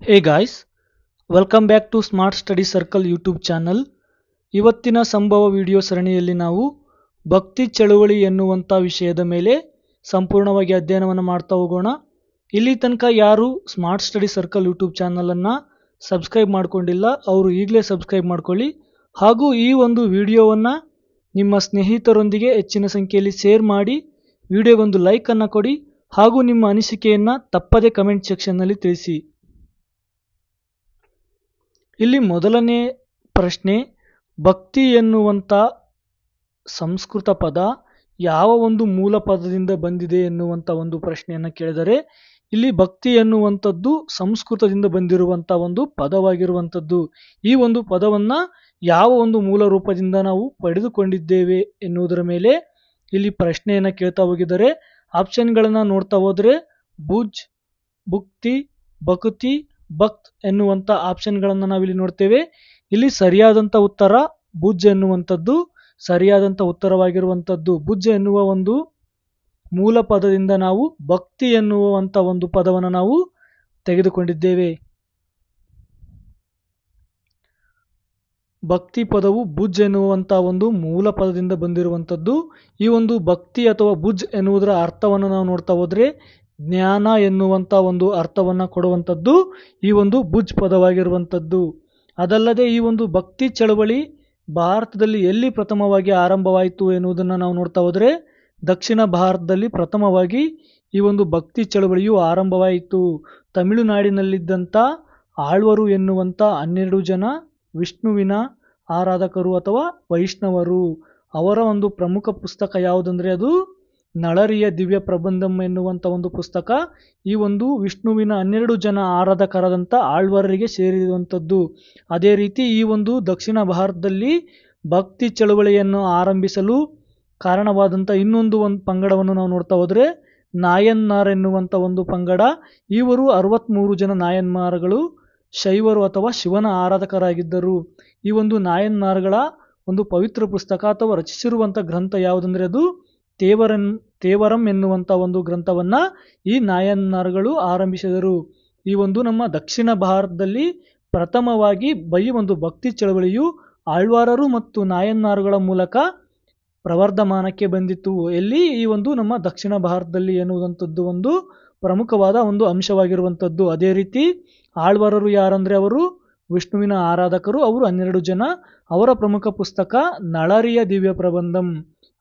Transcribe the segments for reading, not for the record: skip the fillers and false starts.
Hey guys, welcome back to Smart Study Circle YouTube channel. ಇವತ್ತಿನ ಸಂಭವ video ಸರಣಿಯಲ್ಲಿ ನಾವು ಭಕ್ತಿ ಚಳುವಳಿ ಎನ್ನುವಂಥ ವಿಷಯದ ಮೇಲೆ ಸಂಪೂರ್ಣವಾಗಿ ಅಧ್ಯಯನವನ್ನು ಮಾಡ್ತಾ ಹೋಗೋಣ. ಇಲ್ಲಿ ತನಕ ಯಾರು ಸ್ಮಾರ್ಟ್ ಸ್ಟಡಿ ಸರ್ಕಲ್ ಯೂಟ್ಯೂಬ್ ಚಾನಲನ್ನು ಸಬ್ಸ್ಕ್ರೈಬ್ ಮಾಡ್ಕೊಂಡಿಲ್ಲ ಅವರು ಈಗಲೇ ಸಬ್ಸ್ಕ್ರೈಬ್ ಮಾಡ್ಕೊಳ್ಳಿ. ಹಾಗೂ ಈ ಒಂದು ವಿಡಿಯೋವನ್ನು ನಿಮ್ಮ ಸ್ನೇಹಿತರೊಂದಿಗೆ ಹೆಚ್ಚಿನ ಸಂಖ್ಯೆಯಲ್ಲಿ ಶೇರ್ ಮಾಡಿ, ವಿಡಿಯೋಗೊಂದು ಲೈಕನ್ನು ಕೊಡಿ ಹಾಗೂ ನಿಮ್ಮ ಅನಿಸಿಕೆಯನ್ನು ತಪ್ಪದೇ ಕಮೆಂಟ್ ಸೆಕ್ಷನ್ನಲ್ಲಿ ತಿಳಿಸಿ. ಇಲ್ಲಿ ಮೊದಲನೇ ಪ್ರಶ್ನೆ, ಭಕ್ತಿ ಎನ್ನುವಂಥ ಸಂಸ್ಕೃತ ಪದ ಯಾವ ಒಂದು ಮೂಲ ಪದದಿಂದ ಬಂದಿದೆ ಎನ್ನುವಂಥ ಒಂದು ಪ್ರಶ್ನೆಯನ್ನು ಕೇಳಿದರೆ, ಇಲ್ಲಿ ಭಕ್ತಿ ಎನ್ನುವಂಥದ್ದು ಸಂಸ್ಕೃತದಿಂದ ಬಂದಿರುವಂಥ ಒಂದು ಪದವಾಗಿರುವಂಥದ್ದು. ಈ ಒಂದು ಪದವನ್ನು ಯಾವ ಒಂದು ಮೂಲ ರೂಪದಿಂದ ನಾವು ಪಡೆದುಕೊಂಡಿದ್ದೇವೆ ಎನ್ನುವುದರ ಮೇಲೆ ಇಲ್ಲಿ ಪ್ರಶ್ನೆಯನ್ನು ಕೇಳ್ತಾ ಹೋಗಿದ್ದಾರೆ. ಆಪ್ಷನ್ಗಳನ್ನು ನೋಡ್ತಾ ಹೋದರೆ ಭುಜ್, ಭುಕ್ತಿ, ಭಕ್ತಿ, ಭಕ್ತ್ ಎನ್ನುವಂಥ ಆಪ್ಷನ್ಗಳನ್ನು ನಾವಿಲ್ಲಿ ನೋಡ್ತೇವೆ. ಇಲ್ಲಿ ಸರಿಯಾದಂಥ ಉತ್ತರ ಭುಜ್ ಎನ್ನುವಂಥದ್ದು ಸರಿಯಾದಂಥ ಉತ್ತರವಾಗಿರುವಂಥದ್ದು. ಭುಜ್ ಎನ್ನುವ ಒಂದು ಮೂಲ ಪದದಿಂದ ನಾವು ಭಕ್ತಿ ಎನ್ನುವಂಥ ಒಂದು ಪದವನ್ನು ನಾವು ತೆಗೆದುಕೊಂಡಿದ್ದೇವೆ. ಭಕ್ತಿ ಪದವು ಭುಜ್ ಎನ್ನುವಂಥ ಒಂದು ಮೂಲ ಪದದಿಂದ ಬಂದಿರುವಂಥದ್ದು. ಈ ಒಂದು ಭಕ್ತಿ ಅಥವಾ ಭುಜ್ ಎನ್ನುವುದರ ಅರ್ಥವನ್ನು ನಾವು ನೋಡ್ತಾ ಹೋದರೆ ಜ್ಞಾನ ಎನ್ನುವಂಥ ಒಂದು ಅರ್ಥವನ್ನು ಕೊಡುವಂಥದ್ದು ಈ ಒಂದು ಭುಜ್ ಪದವಾಗಿರುವಂಥದ್ದು. ಅದಲ್ಲದೆ ಈ ಒಂದು ಭಕ್ತಿ ಚಳವಳಿ ಭಾರತದಲ್ಲಿ ಎಲ್ಲಿ ಪ್ರಥಮವಾಗಿ ಆರಂಭವಾಯಿತು ಎನ್ನುವುದನ್ನು ನಾವು ನೋಡ್ತಾ ಹೋದರೆ ದಕ್ಷಿಣ ಭಾರತದಲ್ಲಿ ಪ್ರಥಮವಾಗಿ ಈ ಒಂದು ಭಕ್ತಿ ಚಳವಳಿಯು ಆರಂಭವಾಯಿತು. ತಮಿಳುನಾಡಿನಲ್ಲಿದ್ದಂಥ ಆಳ್ವರು ಎನ್ನುವಂಥ 12 ಜನ ವಿಷ್ಣುವಿನ ಆರಾಧಕರು ಅಥವಾ ವೈಷ್ಣವರು, ಅವರ ಒಂದು ಪ್ರಮುಖ ಪುಸ್ತಕ ಯಾವುದಂದರೆ ಅದು ನಳರಿಯ ದಿವ್ಯ ಪ್ರಬಂಧಂ ಎನ್ನುವಂಥ ಒಂದು ಪುಸ್ತಕ. ಈ ಒಂದು ವಿಷ್ಣುವಿನ 12 ಜನ ಆರಾಧಕರಾದಂಥ ಆಳ್ವರರಿಗೆ ಸೇರಿರುವಂಥದ್ದು. ಅದೇ ರೀತಿ ಈ ಒಂದು ದಕ್ಷಿಣ ಭಾರತದಲ್ಲಿ ಭಕ್ತಿ ಚಳುವಳಿಯನ್ನು ಆರಂಭಿಸಲು ಕಾರಣವಾದಂಥ ಇನ್ನೊಂದು ಪಂಗಡವನ್ನು ನಾವು ನೋಡ್ತಾ ಹೋದರೆ ನಾಯನ್ಮಾರ್ ಎನ್ನುವಂಥ ಒಂದು ಪಂಗಡ. ಇವರು 63 ಜನ ನಾಯನ್ಮಾರ್ಗಳು ಶೈವರು ಅಥವಾ ಶಿವನ ಆರಾಧಕರಾಗಿದ್ದರು. ಈ ಒಂದು ನಾಯನ್ಮಾರ್ಗಳ ಒಂದು ಪವಿತ್ರ ಪುಸ್ತಕ ಅಥವಾ ರಚಿಸಿರುವಂಥ ಗ್ರಂಥ ಯಾವುದಂದರೆ ಅದು ತೇವರಂ ಎನ್ನುವಂಥ ಒಂದು ಗ್ರಂಥವನ್ನು ಈ ನಾಯನ್ಮಾರ್ಗಳು ಆರಂಭಿಸಿದರು. ಈ ಒಂದು ನಮ್ಮ ದಕ್ಷಿಣ ಭಾರತದಲ್ಲಿ ಪ್ರಥಮವಾಗಿ ಒಂದು ಭಕ್ತಿ ಚಳವಳಿಯು ಆಳ್ವಾರರು ಮತ್ತು ನಾಯನ್ಮಾರ್ಗಳ ಮೂಲಕ ಪ್ರವರ್ಧಮಾನಕ್ಕೆ ಬಂದಿತ್ತು. ಎಲ್ಲಿ ಈ ಒಂದು ನಮ್ಮ ದಕ್ಷಿಣ ಭಾರತದಲ್ಲಿ ಎನ್ನುವಂಥದ್ದು ಒಂದು ಪ್ರಮುಖವಾದ ಒಂದು ಅಂಶವಾಗಿರುವಂಥದ್ದು. ಅದೇ ರೀತಿ ಆಳ್ವಾರರು ಯಾರಂದರೆ ಅವರು ವಿಷ್ಣುವಿನ ಆರಾಧಕರು, ಅವರು 12 ಜನ. ಅವರ ಪ್ರಮುಖ ಪುಸ್ತಕ ನಳರಿಯ ದಿವ್ಯ ಪ್ರಬಂಧಂ.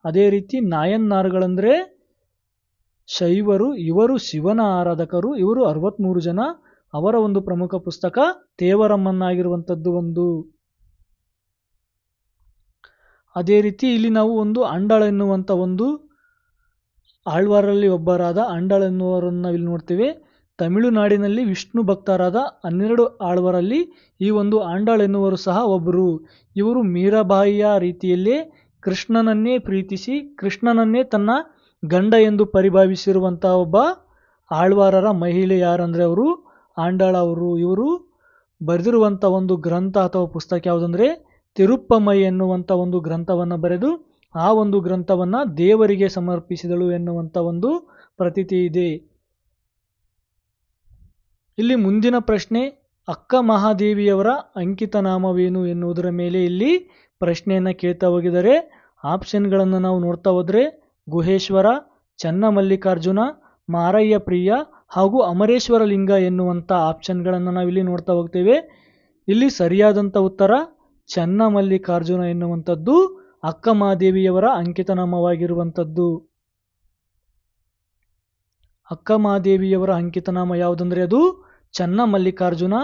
ಅದೇ ರೀತಿ ನಾಯನ್ಮಾರ್ಗಳಂದರೆ ಶೈವರು, ಇವರು ಶಿವನ ಆರಾಧಕರು, ಇವರು 63 ಜನ. ಅವರ ಒಂದು ಪ್ರಮುಖ ಪುಸ್ತಕ ತೇವರಮ್ಮನ್ನಾಗಿರುವಂಥದ್ದು ಒಂದು. ಅದೇ ರೀತಿ ಇಲ್ಲಿ ನಾವು ಒಂದು ಅಂಡಾಳ ಎನ್ನುವಂಥ ಒಂದು ಆಳ್ವಾರಲ್ಲಿ ಒಬ್ಬರಾದ ಅಂಡಾಳ ಎನ್ನುವರನ್ನು ಇಲ್ಲಿ ನೋಡ್ತೇವೆ. ತಮಿಳುನಾಡಿನಲ್ಲಿ ವಿಷ್ಣು ಭಕ್ತರಾದ 12 ಆಳ್ವರಲ್ಲಿ ಈ ಒಂದು ಆಂಡಾಳ್ ಎನ್ನುವರು ಸಹ ಒಬ್ಬರು. ಇವರು ಮೀರಾಬಾಯಿಯ ರೀತಿಯಲ್ಲೇ ಕೃಷ್ಣನನ್ನೇ ಪ್ರೀತಿಸಿ ಕೃಷ್ಣನನ್ನೇ ತನ್ನ ಗಂಡ ಎಂದು ಪರಿಭಾವಿಸಿರುವಂಥ ಒಬ್ಬ ಆಳ್ವಾರರ ಮಹಿಳೆ ಯಾರಂದರೆ ಅವರು ಆಂಡಾಳ ಅವರು. ಇವರು ಬರೆದಿರುವಂಥ ಒಂದು ಗ್ರಂಥ ಅಥವಾ ಪುಸ್ತಕ ಯಾವುದಂದರೆ ತಿರುಪ್ಪಮೈ ಎನ್ನುವಂಥ ಒಂದು ಗ್ರಂಥವನ್ನು ಬರೆದು ಆ ಒಂದು ಗ್ರಂಥವನ್ನು ದೇವರಿಗೆ ಸಮರ್ಪಿಸಿದಳು ಎನ್ನುವಂಥ ಒಂದು ಪ್ರತೀತಿ ಇದೆ. ಇಲ್ಲಿ ಮುಂದಿನ ಪ್ರಶ್ನೆ, ಅಕ್ಕ ಮಹಾದೇವಿಯವರ ಅಂಕಿತ ನಾಮವೇನು ಎನ್ನುವುದರ ಮೇಲೆ ಇಲ್ಲಿ ಪ್ರಶ್ನೆಯನ್ನು ಕೇಳ್ತಾ ಹೋಗಿದ್ದಾರೆ. ಆಪ್ಷನ್ಗಳನ್ನು ನಾವು ನೋಡ್ತಾ ಹೋದರೆ ಗುಹೇಶ್ವರ, ಚನ್ನಮಲ್ಲಿಕಾರ್ಜುನ, ಮಾರಯ್ಯ ಪ್ರಿಯ ಹಾಗೂ ಅಮರೇಶ್ವರ ಲಿಂಗ ಎನ್ನುವಂಥ ಆಪ್ಷನ್ಗಳನ್ನು ನಾವಿಲ್ಲಿ ನೋಡ್ತಾ ಹೋಗ್ತೇವೆ. ಇಲ್ಲಿ ಸರಿಯಾದಂಥ ಉತ್ತರ ಚನ್ನಮಲ್ಲಿಕಾರ್ಜುನ ಎನ್ನುವಂಥದ್ದು ಅಕ್ಕ ಮಹಾದೇವಿಯವರ ಅಂಕಿತ ನಾಮವಾಗಿರುವಂಥದ್ದು. ಅಕ್ಕ ಮಹಾದೇವಿಯವರ ಅಂಕಿತ ನಾಮ ಯಾವುದಂದರೆ ಅದು ಚನ್ನಮಲ್ಲಿಕಾರ್ಜುನ.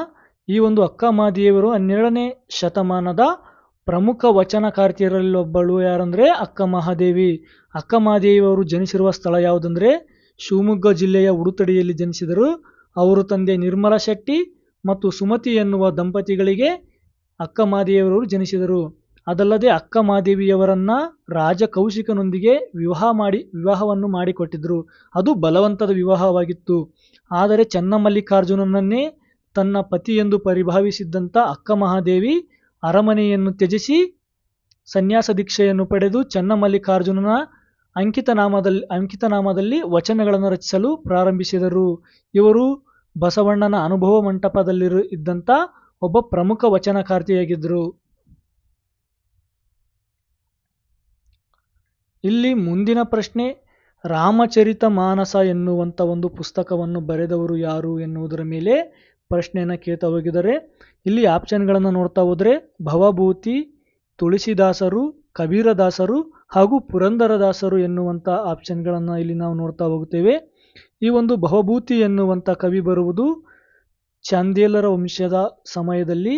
ಈ ಒಂದು ಅಕ್ಕ ಮಹಾದೇವಿಯವರು 12ನೇ ಶತಮಾನದ ಪ್ರಮುಖ ವಚನಕಾರ್ತಿಯರಲ್ಲೊಬ್ಬಳು ಯಾರಂದರೆ ಅಕ್ಕ ಮಹಾದೇವಿ. ಅಕ್ಕ ಮಹಾದೇವಿಯವರು ಜನಿಸಿರುವ ಸ್ಥಳ ಯಾವುದಂದರೆ ಶಿವಮೊಗ್ಗ ಜಿಲ್ಲೆಯ ಉಡುತಡಿಯಲ್ಲಿ ಜನಿಸಿದರು. ಅವರು ತಂದೆ ನಿರ್ಮಲ ಶೆಟ್ಟಿ ಮತ್ತು ಸುಮತಿ ಎನ್ನುವ ದಂಪತಿಗಳಿಗೆ ಅಕ್ಕ ಮಹಾದೇವಿಯವರು ಜನಿಸಿದರು. ಅದಲ್ಲದೆ ಅಕ್ಕ ಮಹಾದೇವಿಯವರನ್ನ ರಾಜ ಕೌಶಿಕನೊಂದಿಗೆ ವಿವಾಹವನ್ನು ಮಾಡಿಕೊಟ್ಟಿದ್ದರು. ಅದು ಬಲವಂತದ ವಿವಾಹವಾಗಿತ್ತು. ಆದರೆ ಚನ್ನಮಲ್ಲಿಕಾರ್ಜುನನನ್ನೇ ತನ್ನ ಪತಿ ಎಂದು ಪರಿಭಾವಿಸಿದ್ದಂಥ ಅಕ್ಕ ಮಹಾದೇವಿ ಅರಮನೆಯನ್ನು ತ್ಯಜಿಸಿ ಸನ್ಯಾಸ ದೀಕ್ಷೆಯನ್ನು ಪಡೆದು ಚನ್ನಮಲ್ಲಿಕಾರ್ಜುನನ ಅಂಕಿತನಾಮದಲ್ಲಿ ವಚನಗಳನ್ನು ರಚಿಸಲು ಪ್ರಾರಂಭಿಸಿದರು. ಇವರು ಬಸವಣ್ಣನ ಅನುಭವ ಮಂಟಪದಲ್ಲಿ ಇದ್ದಂಥ ಒಬ್ಬ ಪ್ರಮುಖ ವಚನಕಾರ್ತಿಯಾಗಿದ್ದರು. ಇಲ್ಲಿ ಮುಂದಿನ ಪ್ರಶ್ನೆ, ರಾಮಚರಿತ ಮಾನಸ ಎನ್ನುವಂಥ ಒಂದು ಪುಸ್ತಕವನ್ನು ಬರೆದವರು ಯಾರು ಎನ್ನುವುದರ ಮೇಲೆ ಪ್ರಶ್ನೆಯನ್ನು ಕೇಳ್ತಾ ಹೋಗಿದ್ದಾರೆ. ಇಲ್ಲಿ ಆಪ್ಷನ್ಗಳನ್ನು ನೋಡ್ತಾ ಹೋದರೆ ಭವಭೂತಿ, ತುಳಸಿದಾಸರು, ಕಬೀರದಾಸರು ಹಾಗೂ ಪುರಂದರದಾಸರು ಎನ್ನುವಂಥ ಆಪ್ಷನ್ಗಳನ್ನು ಇಲ್ಲಿ ನಾವು ನೋಡ್ತಾ ಹೋಗುತ್ತೇವೆ. ಈ ಒಂದು ಭವಭೂತಿ ಎನ್ನುವಂಥ ಕವಿ ಬರುವುದು ಚಾಂದೇಲರ ವಂಶದ ಸಮಯದಲ್ಲಿ.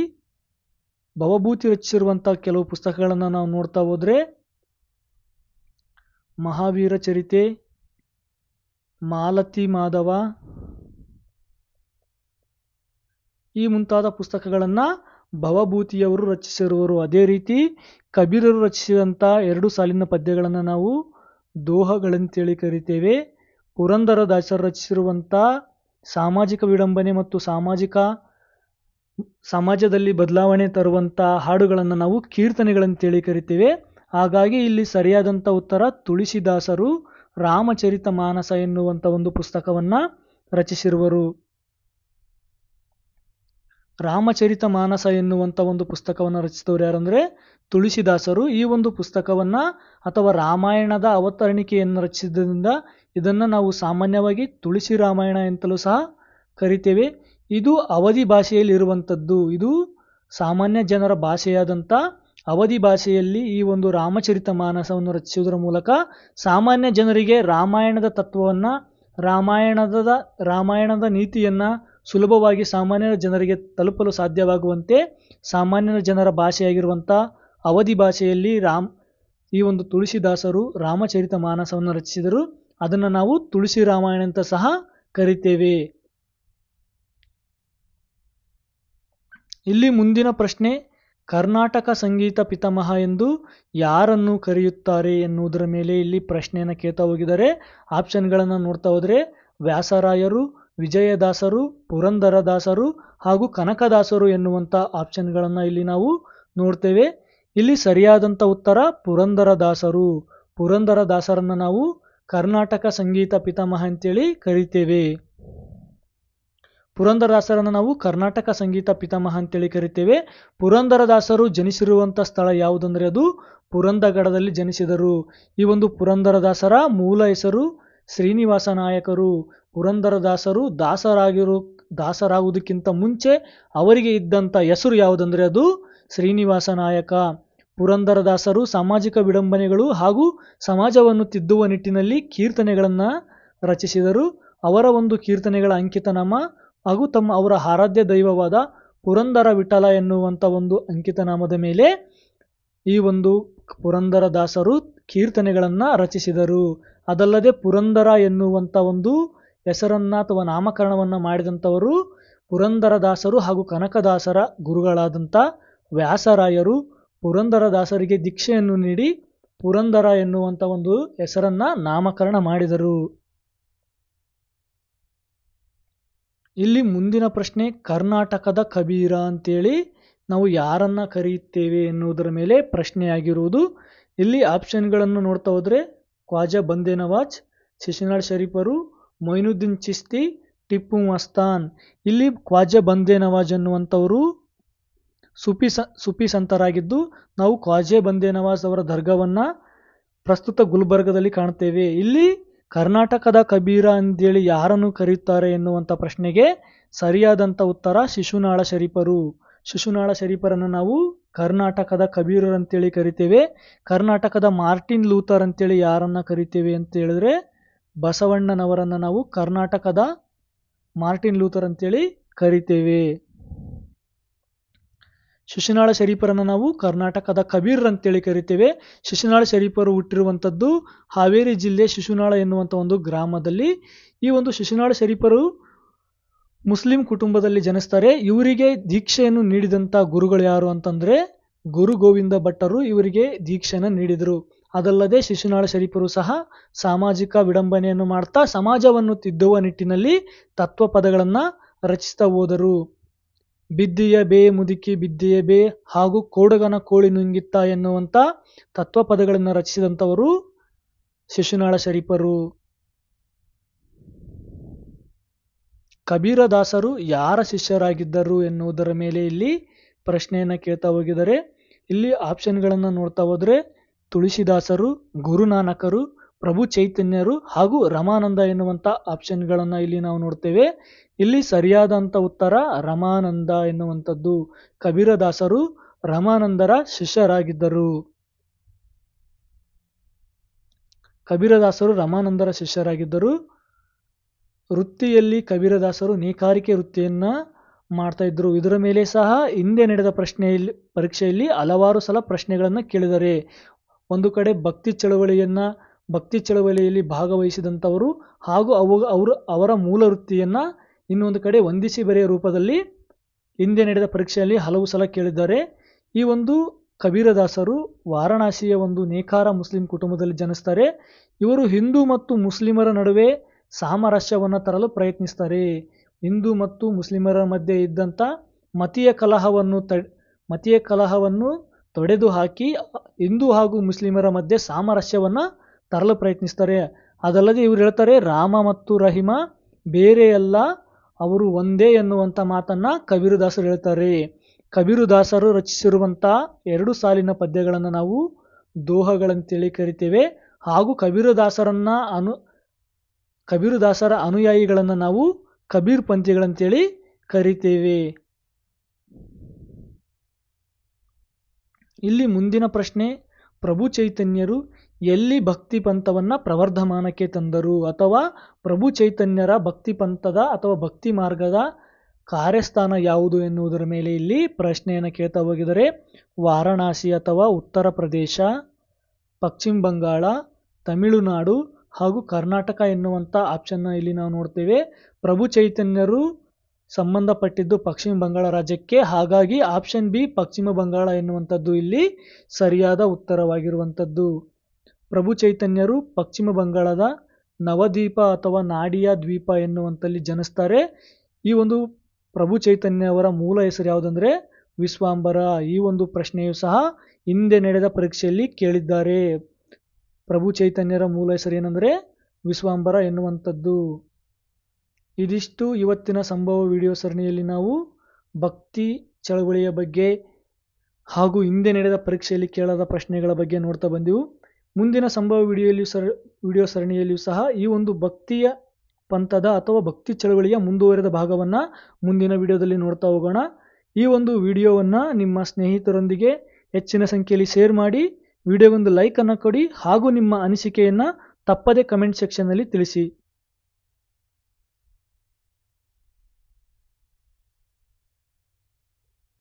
ಭವಭೂತಿ ರಚಿಸಿರುವಂಥ ಕೆಲವು ಪುಸ್ತಕಗಳನ್ನು ನಾವು ನೋಡ್ತಾ ಹೋದರೆ ಮಹಾವೀರ ಚರಿತೆ, ಮಾಲತಿ ಮಾಧವ ಈ ಮುಂತಾದ ಪುಸ್ತಕಗಳನ್ನು ಭವಭೂತಿಯವರು ರಚಿಸಿರುವರು. ಅದೇ ರೀತಿ ಕಬೀರರು ರಚಿಸಿದಂಥ 2 ಸಾಲಿನ ಪದ್ಯಗಳನ್ನು ನಾವು ದೋಹಗಳಂತೇಳಿ ಕರಿತೇವೆ. ಪುರಂದರದಾಸರು ರಚಿಸಿರುವಂಥ ಸಾಮಾಜಿಕ ವಿಡಂಬನೆ ಮತ್ತು ಸಮಾಜದಲ್ಲಿ ಬದಲಾವಣೆ ತರುವಂಥ ಹಾಡುಗಳನ್ನು ನಾವು ಕೀರ್ತನೆಗಳಂತೇಳಿ ಕರಿತೇವೆ. ಹಾಗಾಗಿ ಇಲ್ಲಿ ಸರಿಯಾದಂಥ ಉತ್ತರ ತುಳಸಿದಾಸರು ರಾಮಚರಿತ ಮಾನಸ ಎನ್ನುವಂಥ ಒಂದು ಪುಸ್ತಕವನ್ನು ರಚಿಸಿರುವರು. ರಾಮಚರಿತ ಮಾನಸ ಎನ್ನುವಂಥ ಒಂದು ಪುಸ್ತಕವನ್ನು ರಚಿಸಿದವರು ಯಾರಂದರೆ ತುಳಸಿದಾಸರು. ಈ ಒಂದು ಪುಸ್ತಕವನ್ನು ಅಥವಾ ರಾಮಾಯಣದ ಅವತರಣಿಕೆಯನ್ನು ರಚಿಸಿದ್ದರಿಂದ ಇದನ್ನು ನಾವು ಸಾಮಾನ್ಯವಾಗಿ ತುಳಸಿ ರಾಮಾಯಣ ಅಂತಲೂ ಸಹ ಕರಿತೇವೆ. ಇದು ಅವಧಿ ಭಾಷೆಯಲ್ಲಿ ಇರುವಂಥದ್ದು. ಇದು ಸಾಮಾನ್ಯ ಜನರ ಭಾಷೆಯಾದಂಥ ಅವಧಿ ಭಾಷೆಯಲ್ಲಿ ಈ ಒಂದು ರಾಮಚರಿತ ಮಾನಸವನ್ನು ರಚಿಸುವುದರ ಮೂಲಕ ಸಾಮಾನ್ಯ ಜನರಿಗೆ ರಾಮಾಯಣದ ತತ್ವವನ್ನು, ರಾಮಾಯಣದ ನೀತಿಯನ್ನು ಸುಲಭವಾಗಿ ಸಾಮಾನ್ಯ ಜನರಿಗೆ ತಲುಪಲು ಸಾಧ್ಯವಾಗುವಂತೆ ಸಾಮಾನ್ಯ ಜನರ ಭಾಷೆಯಾಗಿರುವಂಥ ಅವಧಿ ಭಾಷೆಯಲ್ಲಿ ಈ ಒಂದು ತುಳಸಿದಾಸರು ರಾಮಚರಿತ ಮಾನಸವನ್ನು ರಚಿಸಿದರು. ಅದನ್ನು ನಾವು ತುಳಸಿ ರಾಮಾಯಣ ಅಂತ ಸಹ ಕರಿತೇವೆ. ಇಲ್ಲಿ ಮುಂದಿನ ಪ್ರಶ್ನೆ, ಕರ್ನಾಟಕ ಸಂಗೀತ ಪಿತಾಮಹ ಎಂದು ಯಾರನ್ನು ಕರೆಯುತ್ತಾರೆ ಎನ್ನುವುದರ ಮೇಲೆ ಇಲ್ಲಿ ಪ್ರಶ್ನೆಯನ್ನು ಕೇಳ್ತಾ ಹೋಗಿದ್ದಾರೆ. ಆಪ್ಷನ್ಗಳನ್ನು ನೋಡ್ತಾ ಹೋದರೆ ವ್ಯಾಸರಾಯರು, ವಿಜಯದಾಸರು, ಪುರಂದರದಾಸರು ಹಾಗೂ ಕನಕದಾಸರು ಎನ್ನುವಂಥ ಆಪ್ಷನ್ಗಳನ್ನು ಇಲ್ಲಿ ನಾವು ನೋಡ್ತೇವೆ. ಇಲ್ಲಿ ಸರಿಯಾದಂಥ ಉತ್ತರ ಪುರಂದರದಾಸರು. ಪುರಂದರದಾಸರನ್ನು ನಾವು ಕರ್ನಾಟಕ ಸಂಗೀತ ಪಿತಾಮಹ ಅಂತೇಳಿ ಕರಿತೇವೆ. ಪುರಂದರದಾಸರನ್ನು ನಾವು ಕರ್ನಾಟಕ ಸಂಗೀತ ಪಿತಾಮಹ ಅಂತೇಳಿ ಕರಿತೇವೆ. ಪುರಂದರದಾಸರು ಜನಿಸಿರುವಂಥ ಸ್ಥಳ ಯಾವುದಂದರೆ ಅದು ಪುರಂದಗಡದಲ್ಲಿ ಜನಿಸಿದರು. ಈ ಒಂದು ಪುರಂದರದಾಸರ ಮೂಲ ಹೆಸರು ಶ್ರೀನಿವಾಸ ನಾಯಕರು. ಪುರಂದರದಾಸರು ದಾಸರಾಗುವುದಕ್ಕಿಂತ ಮುಂಚೆ ಅವರಿಗೆ ಇದ್ದಂಥ ಹೆಸರು ಯಾವುದಂದರೆ ಅದು ಶ್ರೀನಿವಾಸ ನಾಯಕ. ಪುರಂದರದಾಸರು ಸಾಮಾಜಿಕ ವಿಡಂಬನೆಗಳು ಹಾಗೂ ಸಮಾಜವನ್ನು ತಿದ್ದುವ ನಿಟ್ಟಿನಲ್ಲಿ ಕೀರ್ತನೆಗಳನ್ನು ರಚಿಸಿದರು. ಅವರ ಒಂದು ಕೀರ್ತನೆಗಳ ಅಂಕಿತನಾಮ ಹಾಗೂ ಅವರ ಆರಾಧ್ಯ ದೈವವಾದ ಪುರಂದರ ವಿಠಲ ಎನ್ನುವಂಥ ಒಂದು ಅಂಕಿತನಾಮದ ಮೇಲೆ ಈ ಒಂದು ಪುರಂದರದಾಸರು ಕೀರ್ತನೆಗಳನ್ನು ರಚಿಸಿದರು. ಅದಲ್ಲದೆ ಪುರಂದರ ಎನ್ನುವಂಥ ಒಂದು ಹೆಸರನ್ನು ಅಥವಾ ನಾಮಕರಣವನ್ನು ಮಾಡಿದಂಥವರು ಪುರಂದರದಾಸರು ಹಾಗೂ ಕನಕದಾಸರ ಗುರುಗಳಾದಂಥ ವ್ಯಾಸರಾಯರು ಪುರಂದರದಾಸರಿಗೆ ದೀಕ್ಷೆಯನ್ನು ನೀಡಿ ಪುರಂದರ ಎನ್ನುವಂಥ ಒಂದು ಹೆಸರನ್ನು ನಾಮಕರಣ ಮಾಡಿದರು. ಇಲ್ಲಿ ಮುಂದಿನ ಪ್ರಶ್ನೆ, ಕರ್ನಾಟಕದ ಕಬೀರ ಅಂತೇಳಿ ನಾವು ಯಾರನ್ನ ಕರೆಯುತ್ತೇವೆ ಎನ್ನುವುದರ ಮೇಲೆ ಪ್ರಶ್ನೆಯಾಗಿರುವುದು. ಇಲ್ಲಿ ಆಪ್ಷನ್ಗಳನ್ನು ನೋಡ್ತಾ ಹೋದರೆ ಖ್ವಾಜಾ ಬಂದೇ ನವಾಜ್, ಶಿಶುನಾಳ ಶರೀಫರು, ಮೊಯಿನುದ್ದೀನ್ ಚಿಸ್ತಿ, ಟಿಪ್ಪು ಮಸ್ತಾನ್. ಇಲ್ಲಿ ಖ್ವಾಜಾ ಬಂದೇ ನವಾಜ್ ಅನ್ನುವಂಥವರು ಸುಫಿ ಸಂತರಾಗಿದ್ದು ನಾವು ಖ್ವಾಜಾ ಬಂದೇ ನವಾಜ್ ಅವರ ದರ್ಗಾವನ್ನು ಪ್ರಸ್ತುತ ಗುಲ್ಬರ್ಗದಲ್ಲಿ ಕಾಣ್ತೇವೆ. ಇಲ್ಲಿ ಕರ್ನಾಟಕದ ಕಬೀರ ಅಂತೇಳಿ ಯಾರನ್ನು ಕರೆಯುತ್ತಾರೆ ಎನ್ನುವಂಥ ಪ್ರಶ್ನೆಗೆ ಸರಿಯಾದಂಥ ಉತ್ತರ ಶಿಶುನಾಳ ಶರೀಫರು. ಶಿಶುನಾಳ ಶರೀಫರನ್ನು ನಾವು ಕರ್ನಾಟಕದ ಕಬೀರರು ಅಂತೇಳಿ ಕರಿತೇವೆ. ಕರ್ನಾಟಕದ ಮಾರ್ಟಿನ್ ಲೂಥರ್ ಅಂತೇಳಿ ಯಾರನ್ನ ಕರಿತೇವೆ ಅಂತ ಹೇಳಿದ್ರೆ ಬಸವಣ್ಣನವರನ್ನು ನಾವು ಕರ್ನಾಟಕದ ಮಾರ್ಟಿನ್ ಲೂಥರ್ ಅಂತೇಳಿ ಕರಿತೇವೆ. ಶಿಶುನಾಳ ಶರೀಫರನ್ನು ನಾವು ಕರ್ನಾಟಕದ ಕಬೀರ್ ಅಂತೇಳಿ ಕರಿತೇವೆ. ಶಿಶುನಾಳ ಶರೀಫರು ಹುಟ್ಟಿರುವಂಥದ್ದು ಹಾವೇರಿ ಜಿಲ್ಲೆ ಶಿಶುನಾಳ ಎನ್ನುವಂಥ ಒಂದು ಗ್ರಾಮದಲ್ಲಿ. ಈ ಒಂದು ಶಿಶುನಾಳ ಶರೀಫರು ಮುಸ್ಲಿಂ ಕುಟುಂಬದಲ್ಲಿ ಜನಿಸ್ತಾರೆ. ಇವರಿಗೆ ದೀಕ್ಷೆಯನ್ನು ನೀಡಿದಂಥ ಗುರುಗಳು ಯಾರು ಅಂತಂದರೆ ಗುರು ಗೋವಿಂದ ಭಟ್ಟರು ಇವರಿಗೆ ದೀಕ್ಷೆಯನ್ನು ನೀಡಿದರು. ಅದಲ್ಲದೆ ಶಿಶುನಾಳ ಶರೀಫರು ಸಹ ಸಾಮಾಜಿಕ ವಿಡಂಬನೆಯನ್ನು ಮಾಡ್ತಾ ಸಮಾಜವನ್ನು ತಿದ್ದುವ ನಿಟ್ಟಿನಲ್ಲಿ ತತ್ವ ಪದಗಳನ್ನು ರಚಿಸ್ತಾ ಹೋದರು. ಬಿದ್ದಿಯ ಬೇ ಮುದುಕಿ ಬಿದ್ದಿಯ ಬೇ ಹಾಗೂ ಕೋಡಗನ ಕೋಳಿ ನುಂಗಿತ್ತ ಎನ್ನುವಂಥ ತತ್ವ ಪದಗಳನ್ನು ರಚಿಸಿದಂಥವರು ಶಿಶುನಾಳ ಶರೀಫರು. ಕಬೀರದಾಸರು ಯಾರ ಶಿಷ್ಯರಾಗಿದ್ದರು ಎನ್ನುವುದರ ಮೇಲೆ ಇಲ್ಲಿ ಪ್ರಶ್ನೆಯನ್ನು ಕೇಳ್ತಾ ಹೋಗಿದ್ದಾರೆ. ಇಲ್ಲಿ ಆಪ್ಷನ್ಗಳನ್ನು ನೋಡ್ತಾ ಹೋದ್ರೆ ತುಳಸಿದಾಸರು, ಗುರುನಾನಕರು, ಪ್ರಭು ಚೈತನ್ಯರು ಹಾಗೂ ರಮಾನಂದ ಎನ್ನುವಂಥ ಆಪ್ಷನ್ಗಳನ್ನು ಇಲ್ಲಿ ನಾವು ನೋಡ್ತೇವೆ. ಇಲ್ಲಿ ಸರಿಯಾದಂಥ ಉತ್ತರ ರಮಾನಂದ ಎನ್ನುವಂಥದ್ದು. ಕಬೀರದಾಸರು ರಮಾನಂದರ ಶಿಷ್ಯರಾಗಿದ್ದರು. ಕಬೀರದಾಸರು ರಮಾನಂದರ ಶಿಷ್ಯರಾಗಿದ್ದರು. ವೃತ್ತಿಯಲ್ಲಿ ಕಬೀರದಾಸರು ನೇಕಾರಿಕೆ ವೃತ್ತಿಯನ್ನ ಮಾಡ್ತಾ ಇದ್ರು. ಇದರ ಮೇಲೆ ಸಹ ಹಿಂದೆ ನಡೆದ ಪರೀಕ್ಷೆಯಲ್ಲಿ ಹಲವಾರು ಸಲ ಪ್ರಶ್ನೆಗಳನ್ನು ಕೇಳಿದ್ದಾರೆ. ಒಂದು ಕಡೆ ಭಕ್ತಿ ಚಳವಳಿಯಲ್ಲಿ ಭಾಗವಹಿಸಿದಂಥವರು ಹಾಗೂ ಅವರ ಮೂಲ ವೃತ್ತಿಯನ್ನ ಇನ್ನೊಂದು ಕಡೆ ಹೊಂದಿಸಿ ಬರೆಯ ರೂಪದಲ್ಲಿ ಹಿಂದೆ ನಡೆದ ಪರೀಕ್ಷೆಯಲ್ಲಿ ಹಲವು ಸಲ ಕೇಳಿದ್ದಾರೆ. ಈ ಒಂದು ಕಬೀರದಾಸರು ವಾರಣಾಸಿಯ ಒಂದು ನೇಕಾರ ಮುಸ್ಲಿಂ ಕುಟುಂಬದಲ್ಲಿ ಜನಿಸ್ತಾರೆ. ಇವರು ಹಿಂದೂ ಮತ್ತು ಮುಸ್ಲಿಮರ ನಡುವೆ ಸಾಮರಸ್ಯವನ್ನು ತರಲು ಪ್ರಯತ್ನಿಸ್ತಾರೆ. ಹಿಂದೂ ಮತ್ತು ಮುಸ್ಲಿಮರ ಮಧ್ಯೆ ಇದ್ದಂಥ ಮತೀಯ ಕಲಹವನ್ನು ತೊಡೆದು ಹಾಕಿ ಹಿಂದೂ ಹಾಗೂ ಮುಸ್ಲಿಮರ ಮಧ್ಯೆ ಸಾಮರಸ್ಯವನ್ನು ತರಲು ಪ್ರಯತ್ನಿಸ್ತಾರೆ. ಅದಲ್ಲದೆ ಇವರು ಹೇಳ್ತಾರೆ, ರಾಮ ಮತ್ತು ರಹಿಮ ಬೇರೆಯಲ್ಲ, ಅವರು ಒಂದೇ ಎನ್ನುವಂಥ ಮಾತನ್ನ ಕಬೀರದಾಸರು ಹೇಳ್ತಾರೆ. ಕಬೀರದಾಸರು ರಚಿಸಿರುವಂಥ 2 ಸಾಲಿನ ಪದ್ಯಗಳನ್ನು ನಾವು ದೋಹಗಳಂತೇಳಿ ಕರಿತೇವೆ. ಹಾಗೂ ಕಬೀರದಾಸರ ಅನುಯಾಯಿಗಳನ್ನು ನಾವು ಕಬೀರ್ ಪಂಥಿಗಳಂತೇಳಿ ಕರಿತೇವೆ. ಇಲ್ಲಿ ಮುಂದಿನ ಪ್ರಶ್ನೆ, ಪ್ರಭು ಚೈತನ್ಯರು ಎಲ್ಲಿ ಭಕ್ತಿ ಪಂಥವನ್ನ ಪ್ರವರ್ಧಮಾನಕ್ಕೆ ತಂದರು, ಅಥವಾ ಪ್ರಭು ಚೈತನ್ಯರ ಭಕ್ತಿ ಪಂಥದ ಅಥವಾ ಭಕ್ತಿ ಮಾರ್ಗದ ಕಾರ್ಯಸ್ಥಾನ ಯಾವುದು ಎನ್ನುವುದರ ಮೇಲೆ ಇಲ್ಲಿ ಪ್ರಶ್ನೆಯನ್ನು ಕೇಳ್ತಾ ಹೋಗಿದ್ದಾರೆ. ವಾರಣಾಸಿ ಅಥವಾ ಉತ್ತರ ಪ್ರದೇಶ, ಪಶ್ಚಿಮ ಬಂಗಾಳ, ತಮಿಳುನಾಡು ಹಾಗೂ ಕರ್ನಾಟಕ ಎನ್ನುವಂಥ ಆಪ್ಷನ್ನ ಇಲ್ಲಿ ನಾವು ನೋಡ್ತೇವೆ. ಪ್ರಭು ಚೈತನ್ಯರು ಸಂಬಂಧಪಟ್ಟಿದ್ದು ಪಶ್ಚಿಮ ಬಂಗಾಳ ರಾಜ್ಯಕ್ಕೆ, ಹಾಗಾಗಿ ಆಪ್ಷನ್ ಬಿ ಪಶ್ಚಿಮ ಬಂಗಾಳ ಎನ್ನುವಂಥದ್ದು ಇಲ್ಲಿ ಸರಿಯಾದ ಉತ್ತರವಾಗಿರುವಂಥದ್ದು. ಪ್ರಭು ಚೈತನ್ಯರು ಪಶ್ಚಿಮ ಬಂಗಾಳದ ನವದ್ವೀಪ ಅಥವಾ ನಾಡಿಯಾ ದ್ವೀಪ ಎನ್ನುವಂಥಲ್ಲಿ ಜನಿಸ್ತಾರೆ. ಈ ಒಂದು ಪ್ರಭು ಚೈತನ್ಯ ಅವರ ಮೂಲ ಹೆಸರು ಯಾವುದಂದ್ರೆ ವಿಶ್ವಾಂಬರ. ಈ ಒಂದು ಪ್ರಶ್ನೆಯು ಸಹ ಹಿಂದೆ ನಡೆದ ಪರೀಕ್ಷೆಯಲ್ಲಿ ಕೇಳಿದ್ದಾರೆ. ಪ್ರಭು ಚೈತನ್ಯರ ಮೂಲ ಹೆಸರು ಏನಂದ್ರೆ ವಿಶ್ವಾಂಬರ ಎನ್ನುವಂಥದ್ದು. ಇದಿಷ್ಟು ಇವತ್ತಿನ ಸಂಭವ ವಿಡಿಯೋ ಸರಣಿಯಲ್ಲಿ ನಾವು ಭಕ್ತಿ ಚಳವಳಿಯ ಬಗ್ಗೆ ಹಾಗೂ ಹಿಂದೆ ನಡೆದ ಪರೀಕ್ಷೆಯಲ್ಲಿ ಕೇಳದ ಪ್ರಶ್ನೆಗಳ ಬಗ್ಗೆ ನೋಡ್ತಾ ಬಂದೆವು. ಮುಂದಿನ ಸಂಭವ ವಿಡಿಯೋ ಸರಣಿಯಲ್ಲಿಯೂ ಸಹ ಈ ಒಂದು ಭಕ್ತಿಯ ಪಂಥದ ಅಥವಾ ಭಕ್ತಿ ಚಳವಳಿಯ ಮುಂದುವರೆದ ಭಾಗವನ್ನ ಮುಂದಿನ ವಿಡಿಯೋದಲ್ಲಿ ನೋಡ್ತಾ ಹೋಗೋಣ. ಈ ಒಂದು ವಿಡಿಯೋವನ್ನ ನಿಮ್ಮ ಸ್ನೇಹಿತರೊಂದಿಗೆ ಹೆಚ್ಚಿನ ಸಂಖ್ಯೆಯಲ್ಲಿ ಶೇರ್ ಮಾಡಿ, ವಿಡಿಯೋಗೊಂದು ಲೈಕ್ ಅನ್ನು ಕೊಡಿ ಹಾಗೂ ನಿಮ್ಮ ಅನಿಸಿಕೆಯನ್ನ ತಪ್ಪದೆ ಕಮೆಂಟ್ ಸೆಕ್ಷನ್ ನಲ್ಲಿ ತಿಳಿಸಿ.